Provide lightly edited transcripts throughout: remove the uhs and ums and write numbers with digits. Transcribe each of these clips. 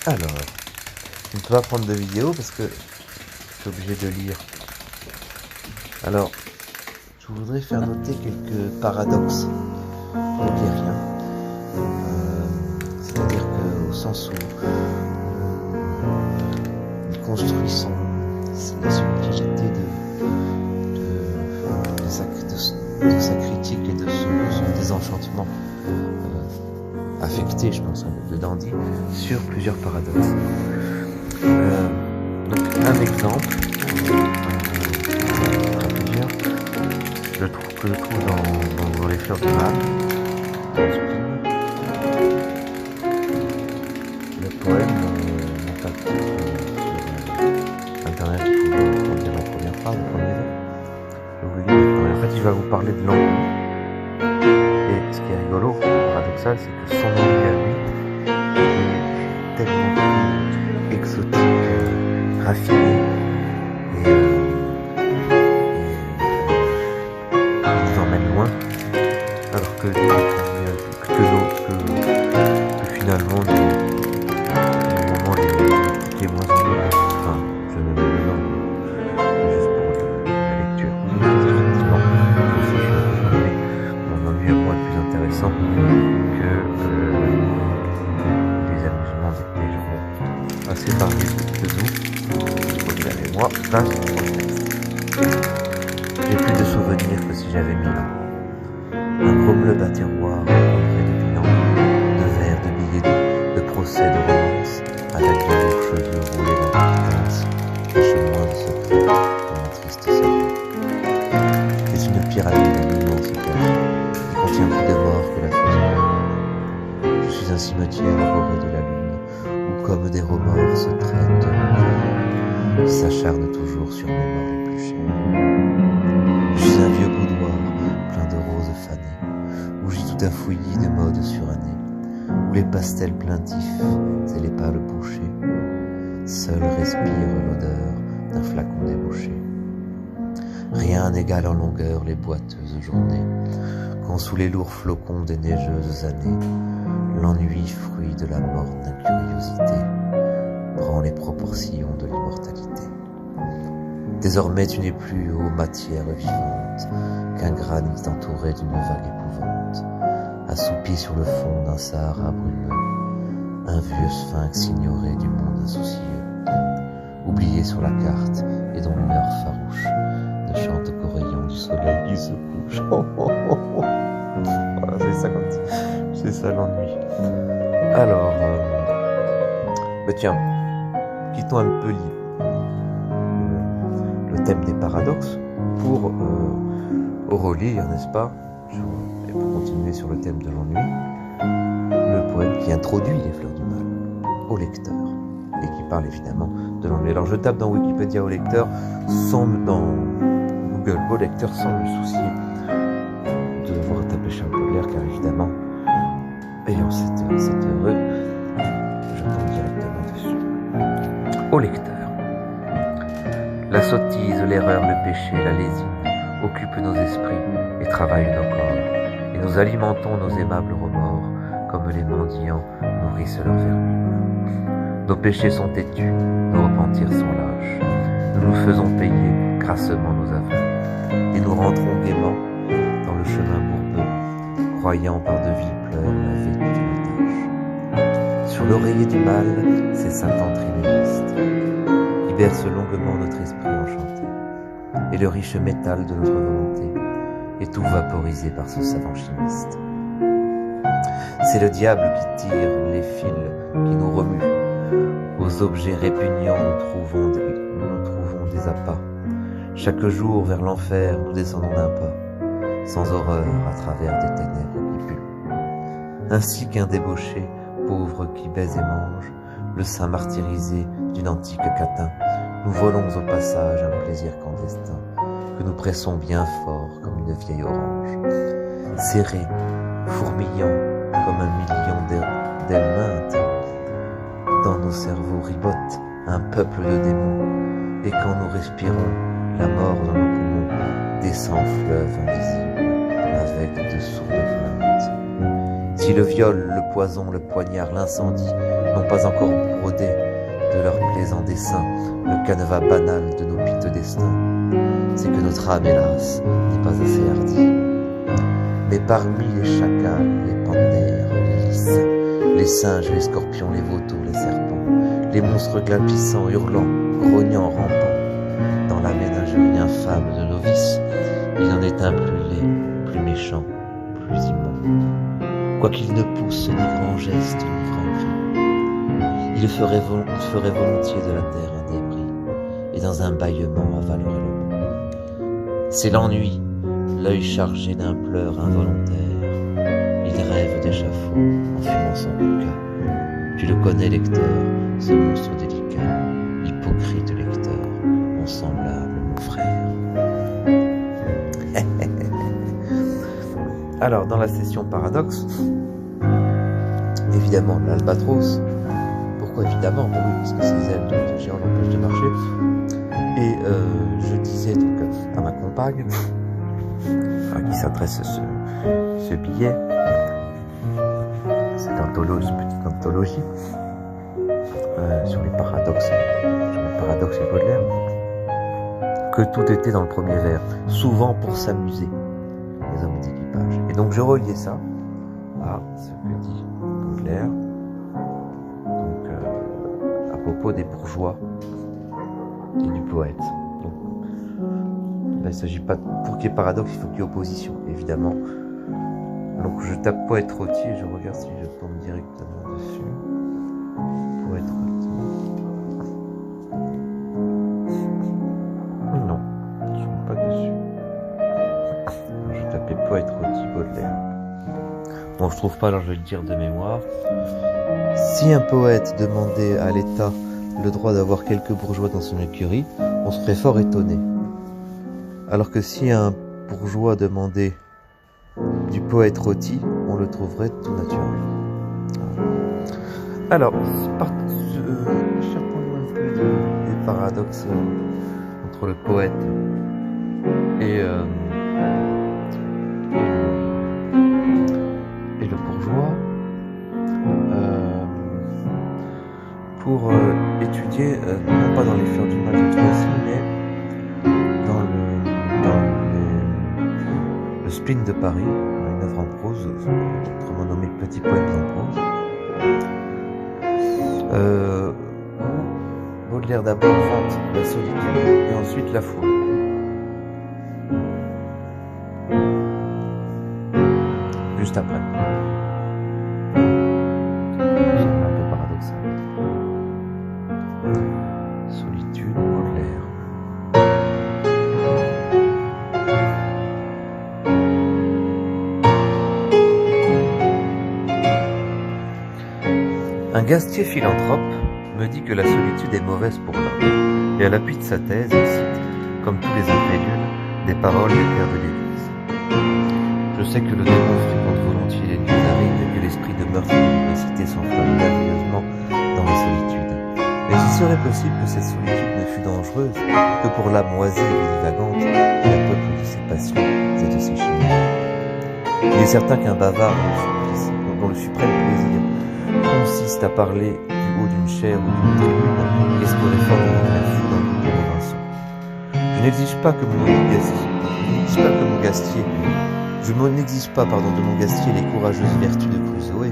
Alors, je ne peux pas prendre de vidéo parce que je suis obligé de lire. Alors, je voudrais faire noter quelques paradoxes hegeliens. C'est-à-dire qu'au sens où il construit la subtilité de sa critique et de son désenchantement affecté, je pense, de Dandy, sur plusieurs paradoxes. Donc, un exemple, je le trouve dans Les Fleurs du Mal, dans Spleen. Le poème n'a pas de titre sur internet, pour dire la première phrase, le premier vers. Je vais vous lire. En fait, il va vous parler de l'ennui. Et ce qui est rigolo, paradoxal, c'est que son ennui à lui est tellement plus exotique, raffiné, et nous emmène loin, alors que finalement les moments les moins ennuyeux, enfin je ne me demande juste pour la lecture, effectivement mon ennui à moi le plus intéressant que les amusements des gens assez variés de nous. Et moi, là c'est pour le texte. J'ai plus de souvenirs que si j'avais 1000 ans. Un cromleux bas terroir, auprès de bilan, de verres, de billets, de procès, de romance, avec de lourds cheveux roulés dans l'importance, cache moins de secrets de mon triste cerveau. C'est une pyramide à l'immense cage, qui contient plus de morts que la fosse. Je suis un cimetière arboré de la lune, où comme des remords se traînent de mon qui s'acharnent toujours sur mes morts les plus chers. Je suis un vieux boudoir, plein de roses fanées, où gît tout un fouillis de modes surannés, où les pastels plaintifs et les pâles bouchers seuls respirent l'odeur d'un flacon débouché. Rien n'égale en longueur les boiteuses journées, quand sous les lourds flocons des neigeuses années, l'ennui, fruit de la morne incuriosité, prend les proportions de l'immortalité. Désormais tu n'es plus, ô matière vivante, qu'un granit entouré d'une vague épouvante, assoupi sur le fond d'un Sahara brumeux, un vieux sphinx ignoré du monde insoucieux, oublié sur la carte et dont l'heure farouche ne chante qu'au rayon du soleil qui se couche. Voilà, c'est ça l'ennui. Alors, tiens, quittons un peu le thème des paradoxes pour relire, n'est-ce pas, et pour continuer sur le thème de l'ennui, le poème qui introduit Les Fleurs du Mal au lecteur et qui parle évidemment de l'ennui. Alors je tape dans Wikipédia au lecteur, dans Google au lecteur, sans me soucier de devoir taper Charles Baudelaire, car évidemment, ayant cette heureux, je tombe directement dessus. Au lecteur. La sottise, l'erreur, le péché, la lésine occupent nos esprits et travaillent nos corps, et nous alimentons nos aimables remords, comme les mendiants nourrissent leur vermine. Nos péchés sont têtus, nos repentirs sont lâches, nous nous faisons payer grassement nos aveux, et nous rentrons gaiement dans le chemin bourbeux, croyant par de viles pleurs laver toute une tâche. Sur l'oreiller du mal, c'est Satan trimériste, qui berce longuement notre esprit enchanté, et le riche métal de notre volonté est tout vaporisé par ce savant chimiste. C'est le diable qui tire les fils qui nous remuent. Aux objets répugnants nous trouvons des appâts. Chaque jour vers l'enfer nous descendons d'un pas, sans horreur à travers des ténèbres qui puent. Ainsi qu'un débauché, pauvre qui baise et mange, le sein martyrisé d'une antique catin, nous volons au passage un plaisir clandestin, que nous pressons bien fort comme une vieille orange. Serré, fourmillant comme un million d'ailes maintes, dans nos cerveaux ribote un peuple de démons, et quand nous respirons, la mort dans nos poumons descend fleuve invisible avec de sourdes plaintes. Si le viol, le poison, le poignard, l'incendie n'ont pas encore brodé de leurs plaisants dessins le canevas banal de nos piteux destins. C'est que notre âme, hélas, n'est pas assez hardie. Mais parmi les chacals, les panthères, les lys, les singes, les scorpions, les vautours, les serpents, les monstres glapissants, hurlants, grognant, rampant, dans la ménagerie infâme de nos vices, il en est un plus laid, plus méchant, plus immonde. Quoiqu'il ne pousse ni grand geste, ni grand cri, il ferait volontiers de la terre un débris, et dans un bâillement avalerait le monde. C'est l'ennui, l'œil chargé d'un pleur involontaire. Il rêve d'échafaud en fumant son hookah. Tu le connais, lecteur, ce monstre délicat, hypocrite lecteur, mon semblable, mon frère. Alors, dans la session paradoxe, évidemment, l'albatros. Pourquoi évidemment? Ben oui, parce que ses ailes de géant l'empêchent de marcher. Et je disais donc à ma compagne, à qui s'adresse ce billet, cette petite anthologie sur les paradoxes et Baudelaire, que tout était dans le premier vers, souvent pour s'amuser, les hommes d'équipage. Et donc je reliais ça à ce que dit Baudelaire, donc à propos des bourgeois et du poète. Donc, là, il ne s'agit pas, pour qu'il y ait paradoxe, il faut qu'il y ait opposition, évidemment. Donc je tape poète rôti et je regarde si je tombe directement dessus. Poète rôti. Non, je ne tombe pas dessus. Je vais taper poète rôti Baudelaire. Bon, je trouve pas, alors je vais le dire de mémoire. Si un poète demandait à l'État le droit d'avoir quelques bourgeois dans son écurie, on serait fort étonné. Alors que si un bourgeois demandait du poète rôti, on le trouverait tout naturel. Alors, échappons un peu des paradoxes entre le poète et le bourgeois, pour étudier, non pas dans les fleurs du mal cette fois-ci, mais dans le spleen de Paris, une œuvre en prose, autrement nommée Petit poème en prose. Baudelaire d'abord vante la solitude et ensuite la foule. Juste après. C'est un peu paradoxal. Solitude, Baudelaire. Un gastier philanthrope me dit que la solitude est mauvaise pour l'homme, et à l'appui de sa thèse, il cite, comme tous les incrédules, des paroles des pères de l'Église. Je sais que le démon fréquente volontiers les lieux arides et que l'esprit de meurtre et d'université s'enflamme merveilleusement dans la solitude. Mais il serait possible que cette solitude ne fût dangereuse que pour l'âme oisée et divagante qui la peuple de ses passions et de ses chimères. Il est certain qu'un bavard dont le suprême plaisir consiste à parler du haut d'une chaire ou d'une tribune, espérer fort une fou dans le de Robinson. Je n'exige pas que mon gastier, de mon gastier les courageuses vertus de Crusoé,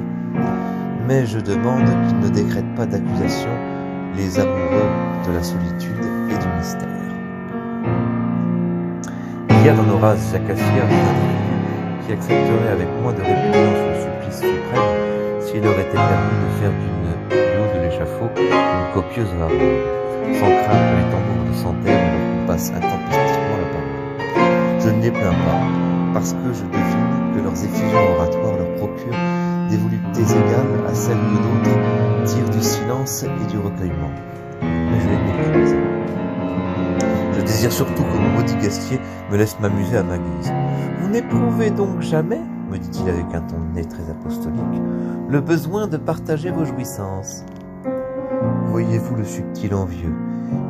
mais je demande qu'il ne décrète pas d'accusation les amoureux de la solitude et du mystère. Il y a dans Horace Jacassière un individu qui accepterait avec moins de répugnance le supplice suprême s'il leur était permis de faire du haut de l'échafaud une copieuse varole, sans craindre que les tambours de Santerre ne leur coupent intempestivement la parole. Je ne les plains pas, parce que je devine que leurs effusions oratoires leur procurent des voluptés égales à celles que d'autres tirent du silence et du recueillement. Mais je les méprise. Je désire surtout que mon maudit gastier me laisse m'amuser à ma guise. Vous n'éprouvez donc jamais, me dit-il avec un ton net très apostolique, le besoin de partager vos jouissances. Voyez-vous le subtil envieux,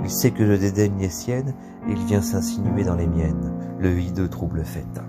il sait que je dédaigne les siennes et il vient s'insinuer dans les miennes, le hideux trouble-fête.